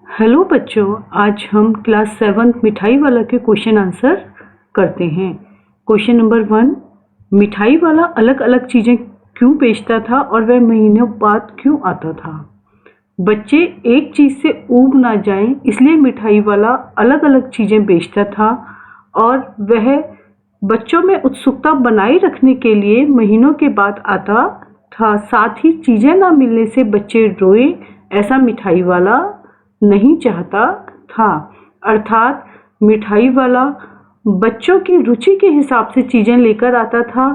Hello बच्चों, आज हम क्लास 7 मिठाई वाला के क्वेश्चन आंसर करते हैं। क्वेश्चन नंबर 1, मिठाई वाला अलग अलग चीज़ें क्यों बेचता था और वह महीनों बाद क्यों आता था? बच्चे एक चीज़ से ऊब ना जाएं इसलिए मिठाई वाला अलग अलग चीज़ें बेचता था और वह बच्चों में उत्सुकता बनाए रखने के लिए महीनों के बाद आता था। साथ ही चीज़ें ना मिलने से बच्चे रोए, ऐसा मिठाई वाला नहीं चाहता था। अर्थात मिठाई वाला बच्चों की रुचि के हिसाब से चीज़ें लेकर आता था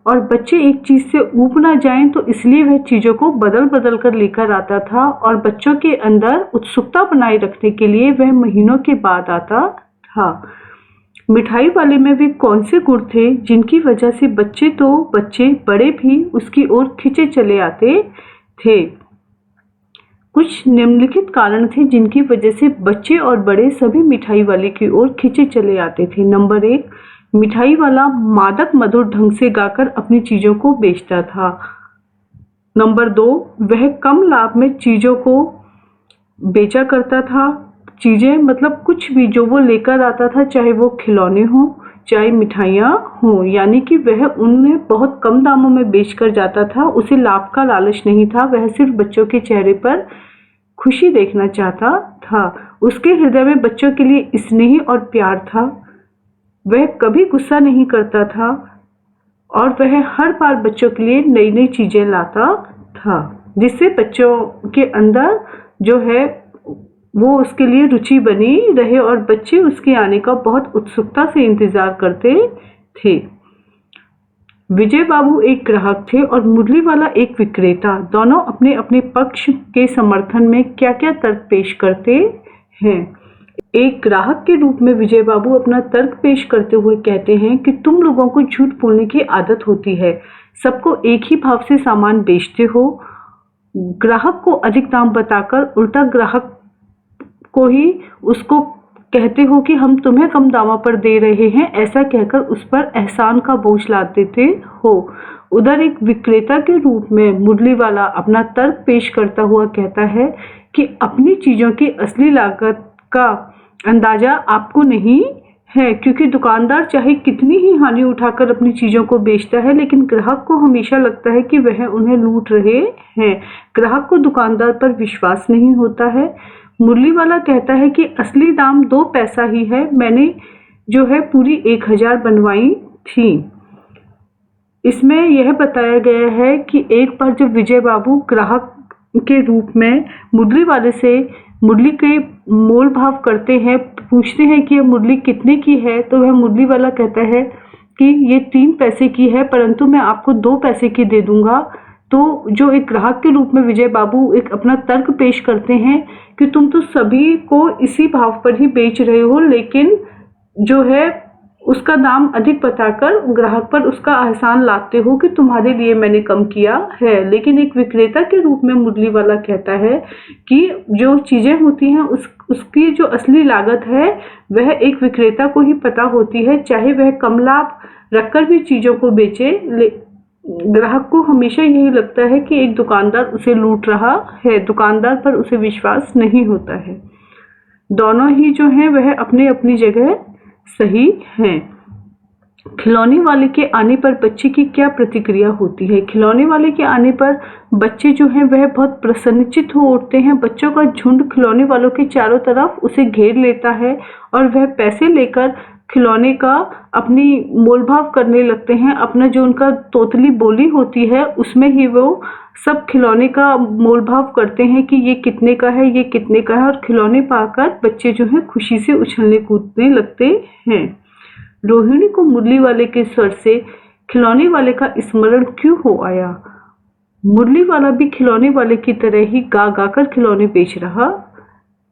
और बच्चे एक चीज़ से ऊब ना जाएं तो इसलिए वह चीज़ों को बदल बदल कर लेकर आता था और बच्चों के अंदर उत्सुकता बनाए रखने के लिए वह महीनों के बाद आता था। मिठाई वाले में वे कौन से गुण थे जिनकी वजह से बच्चे बड़े भी उसकी ओर खिंचे चले आते थे? कुछ निम्नलिखित कारण थे जिनकी वजह से बच्चे और बड़े सभी मिठाई वाले की ओर खिंचे चले आते थे। नंबर 1, मिठाई वाला मादक मधुर ढंग से गाकर अपनी चीज़ों को बेचता था। नंबर 2, वह कम लाभ में चीज़ों को बेचा करता था। चीज़ें मतलब कुछ भी जो वो लेकर आता था, चाहे वो खिलौने हों चाहे मिठाइयाँ हों, यानी कि वह उन्हें बहुत कम दामों में बेच कर जाता था। उसे लाभ का लालच नहीं था, वह सिर्फ बच्चों के चेहरे पर खुशी देखना चाहता था। उसके हृदय में बच्चों के लिए स्नेह और प्यार था। वह कभी गुस्सा नहीं करता था और वह हर बार बच्चों के लिए नई नई चीज़ें लाता था, जिससे बच्चों के अंदर जो है वो उसके लिए रुचि बनी रहे और बच्चे उसके आने का बहुत उत्सुकता से इंतज़ार करते थे। विजय बाबू एक ग्राहक थे और मुरली वाला एक विक्रेता। दोनों अपने अपने पक्ष के समर्थन में क्या क्या तर्क पेश करते हैं। एक ग्राहक के रूप में विजय बाबू अपना तर्क पेश करते हुए कहते हैं कि तुम लोगों को झूठ बोलने की आदत होती है, सबको एक ही भाव से सामान बेचते हो, ग्राहक को अधिक दाम बताकर उल्टा ग्राहक को ही उसको कहते हो कि हम तुम्हें कम दामों पर दे रहे हैं, ऐसा कहकर उस पर एहसान का बोझ लाद देते हो। उधर एक विक्रेता के रूप में मुरली वाला अपना तर्क पेश करता हुआ कहता है कि अपनी चीज़ों की असली लागत का अंदाज़ा आपको नहीं है, क्योंकि दुकानदार चाहे कितनी ही हानि उठाकर अपनी चीज़ों को बेचता है, लेकिन ग्राहक को हमेशा लगता है कि वह उन्हें लूट रहे हैं। ग्राहक को दुकानदार पर विश्वास नहीं होता है। मुरली वाला कहता है कि असली दाम 2 पैसा ही है, मैंने जो है पूरी 1000 बनवाई थी। इसमें यह बताया गया है कि एक बार जब विजय बाबू ग्राहक के रूप में मुरली वाले से मुरली के मोल भाव करते हैं, पूछते हैं कि यह मुरली कितने की है, तो वह मुरली वाला कहता है कि ये 3 पैसे की है, परंतु मैं आपको 2 पैसे की दे दूंगा। तो जो एक ग्राहक के रूप में विजय बाबू एक अपना तर्क पेश करते हैं कि तुम तो सभी को इसी भाव पर ही बेच रहे हो, लेकिन जो है उसका दाम अधिक बताकर ग्राहक पर उसका एहसान लादते हो कि तुम्हारे लिए मैंने कम किया है। लेकिन एक विक्रेता के रूप में मुरली वाला कहता है कि जो चीज़ें होती हैं उसकी जो असली लागत है वह एक विक्रेता को ही पता होती है, चाहे वह कम लाभ रखकर भी चीज़ों को बेचे। ग्राहक को हमेशा यही लगता है कि एक दुकानदार उसे लूट रहा है, दुकानदार पर उसे विश्वास नहीं होता है। दोनों ही जो हैं वह अपनी अपनी जगह सही हैं। खिलौने वाले के आने पर बच्चे की क्या प्रतिक्रिया होती है? खिलौने वाले के आने पर बच्चे जो हैं वह बहुत प्रसन्नचित्त हो उठते हैं। बच्चों का झुंड खिलौने वालों के चारों तरफ उसे घेर लेता है और वह पैसे लेकर खिलौने का अपनी मोलभाव करने लगते हैं। अपना जो उनका तोतली बोली होती है उसमें ही वो सब खिलौने का मोलभाव करते हैं कि ये कितने का है, ये कितने का है, और खिलौने पाकर बच्चे जो हैं खुशी से उछलने कूदने लगते हैं। रोहिणी को मुरली वाले के स्वर से खिलौने वाले का स्मरण क्यों हो आया? मुरली वाला भी खिलौने वाले की तरह ही गा गा कर खिलौने बेच रहा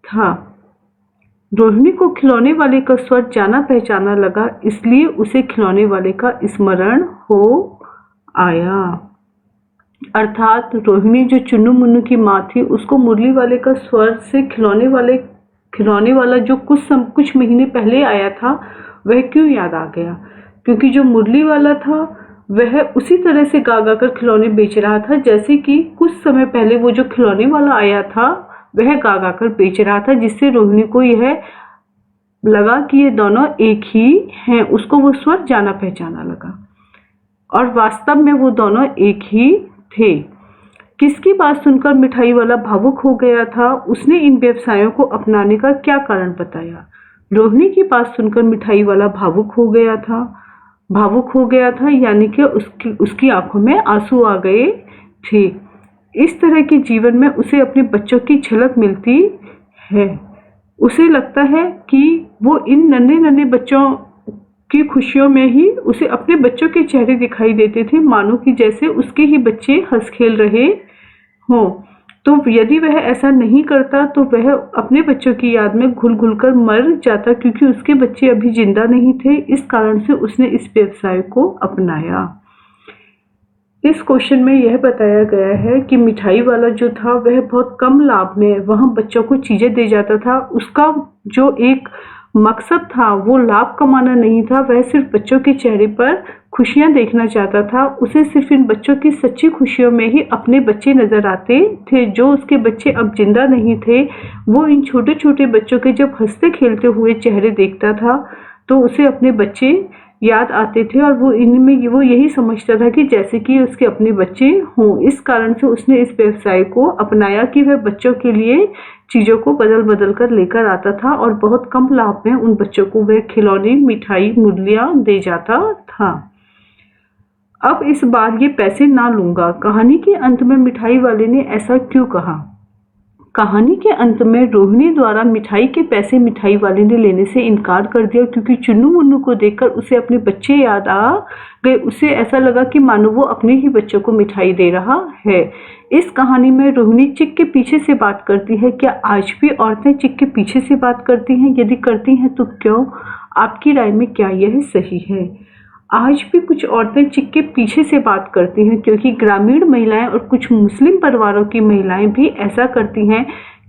था। रोहिणी को खिलौने वाले का स्वर जाना पहचाना लगा, इसलिए उसे खिलौने वाले का स्मरण हो आया। अर्थात रोहिणी जो चुन्नू मुन्नू की माँ थी, उसको मुरली वाले का स्वर से खिलौने वाला जो कुछ महीने पहले आया था वह क्यों याद आ गया? क्योंकि जो मुरली वाला था वह उसी तरह से गा गा कर खिलौने बेच रहा था जैसे कि कुछ समय पहले वो जो खिलौने वाला आया था वह गा गा कर बेच रहा था, जिससे रोहिणी को यह लगा कि ये दोनों एक ही हैं। उसको वो स्वर जाना पहचाना लगा और वास्तव में वो दोनों एक ही थे। किसकी बात सुनकर मिठाई वाला भावुक हो गया था? उसने इन व्यवसायों को अपनाने का क्या कारण बताया? रोहिणी की बात सुनकर मिठाई वाला भावुक हो गया था यानी कि उसकी आंखों में आंसू आ गए थे। इस तरह के जीवन में उसे अपने बच्चों की झलक मिलती है। उसे लगता है कि वो इन नन्हे नन्हे बच्चों की खुशियों में ही उसे अपने बच्चों के चेहरे दिखाई देते थे, मानो कि जैसे उसके ही बच्चे हंस खेल रहे हों। तो यदि वह ऐसा नहीं करता तो वह अपने बच्चों की याद में घुल घुल कर मर जाता, क्योंकि उसके बच्चे अभी जिंदा नहीं थे। इस कारण से उसने इस व्यवसाय को अपनाया। इस क्वेश्चन में यह बताया गया है कि मिठाई वाला जो था वह बहुत कम लाभ में वहाँ बच्चों को चीजें दे जाता था। उसका जो एक मकसद था वो लाभ कमाना नहीं था, वह सिर्फ बच्चों के चेहरे पर खुशियां देखना चाहता था। उसे सिर्फ इन बच्चों की सच्ची खुशियों में ही अपने बच्चे नजर आते थे। जो उसके बच्चे अब जिंदा नहीं थे, वो इन छोटे छोटे बच्चों के जब हंसते खेलते हुए चेहरे देखता था तो उसे अपने बच्चे याद आते थे और वो इनमें वो यही समझता था कि जैसे कि उसके अपने बच्चे हों। इस कारण से उसने इस व्यवसाय को अपनाया कि वह बच्चों के लिए चीज़ों को बदल बदल कर लेकर आता था और बहुत कम लाभ में उन बच्चों को वह खिलौने, मिठाई, मुरलियाँ दे जाता था। अब इस बार ये पैसे ना लूंगा। कहानी के अंत में मिठाई वाले ने ऐसा क्यों कहा? कहानी के अंत में रोहिणी द्वारा मिठाई के पैसे मिठाई वाले ने लेने से इनकार कर दिया, क्योंकि चुन्नू मुन्नू को देखकर उसे अपने बच्चे याद आ गए। उसे ऐसा लगा कि मानो वो अपने ही बच्चों को मिठाई दे रहा है। इस कहानी में रोहिणी चिक के पीछे से बात करती है। क्या आज भी औरतें चिक के पीछे से बात करती हैं? यदि करती हैं तो क्यों? आपकी राय में क्या यह सही है? आज भी कुछ औरतें चिक के पीछे से बात करती हैं, क्योंकि ग्रामीण महिलाएं और कुछ मुस्लिम परिवारों की महिलाएं भी ऐसा करती हैं,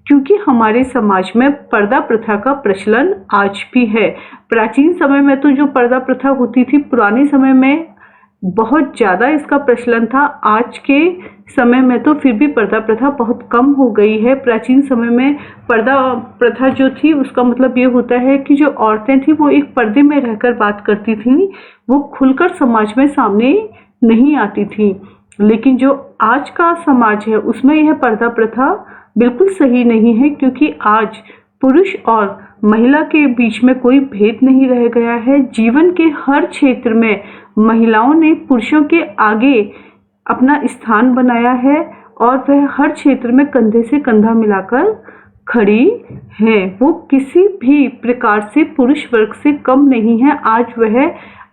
क्योंकि हमारे समाज में पर्दा प्रथा का प्रचलन आज भी है। प्राचीन समय में तो जो पर्दा प्रथा होती थी, पुराने समय में बहुत ज़्यादा इसका प्रचलन था। आज के समय में तो फिर भी पर्दा प्रथा बहुत कम हो गई है। प्राचीन समय में पर्दा प्रथा जो थी उसका मतलब ये होता है कि जो औरतें थी वो एक पर्दे में रहकर बात करती थी, वो खुलकर समाज में सामने नहीं आती थी। लेकिन जो आज का समाज है उसमें यह पर्दा प्रथा बिल्कुल सही नहीं है, क्योंकि आज पुरुष और महिला के बीच में कोई भेद नहीं रह गया है। जीवन के हर क्षेत्र में महिलाओं ने पुरुषों के आगे अपना स्थान बनाया है और वह हर क्षेत्र में कंधे से कंधा मिलाकर खड़ी है। वो किसी भी प्रकार से पुरुष वर्ग से कम नहीं है। आज वह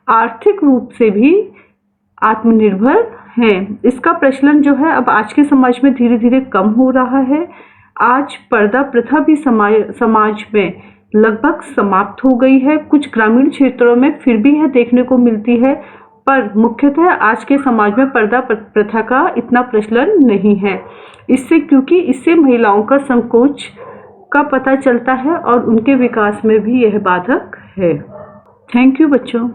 आर्थिक रूप से भी आत्मनिर्भर हैं। इसका प्रचलन जो है अब आज के समाज में धीरे धीरे कम हो रहा है। आज पर्दा प्रथा भी समाज में लगभग समाप्त हो गई है। कुछ ग्रामीण क्षेत्रों में फिर भी यह देखने को मिलती है, पर मुख्यतः आज के समाज में पर्दा प्रथा का इतना प्रचलन नहीं है। क्योंकि इससे महिलाओं का संकोच का पता चलता है और उनके विकास में भी यह बाधक है। थैंक यू बच्चों।